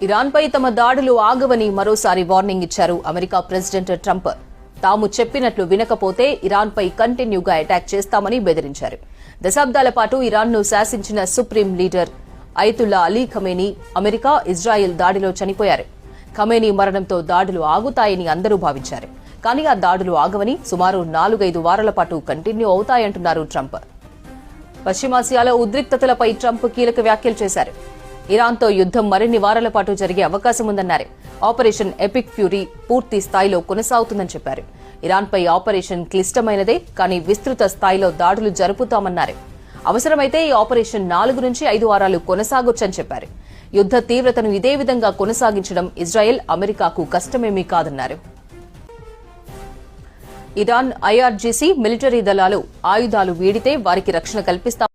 ఇరాన్పై తమ దాడులు ఆగవని మరోసారి వార్నింగ్ ఇచ్చారు అమెరికా ప్రెసిడెంట్ ట్రంప్. తాము చెప్పినట్లు వినకపోతే ఇరాన్పై కంటిన్యూగా అటాక్ చేస్తామని బెదిరించారు. దశాబ్దాల పాటు ఇరాన్ను శాసించిన supreme leader Ayatollah Ali Khamenei America, Israel దాడిలో చనిపోయారు. ఖమేనీ మరణంతో దాడులు ఆగుతాయని అందరూ భావించారు. కానీ ఆ దాడులు ఆగవని, సుమారు 4-5 వారాల పాటు కంటిన్యూ అవుతాయంటున్నారు ట్రంప్. పశ్చిమాసియాలో ఉద్రిక్తతలపై ట్రంప్ కీలక వ్యాఖ్యలు చేశారు. ఇరాన్తో యుద్దం మరిన్ని వారాల పాటు జరిగే అవకాశం ఉందన్నారు. ఆపరేషన్ ఎపిక్ ఫ్యూరీ పూర్తి స్థాయిలో కొనసాగుతుందని చెప్పారు. ఇరాన్పై ఆపరేషన్ క్లిష్టమైనదే, కానీ విస్తృత స్థాయిలో దాడులు జరుపుతామన్నారు. అవసరమైతే ఈ ఆపరేషన్ 4 నుంచి 5 వారాలు కొనసాగొచ్చని చెప్పారు. యుద్ద తీవ్రతను ఇదే విధంగా కొనసాగించడం ఇజ్రాయెల్, అమెరికాకు కష్టమేమీ కాదన్నారు. ఇరాన్, ఐఆర్జీసీ మిలిటరీ దళాలు ఆయుధాలు వీడితే వారికి రక్షణ కల్పిస్తామన్నారు.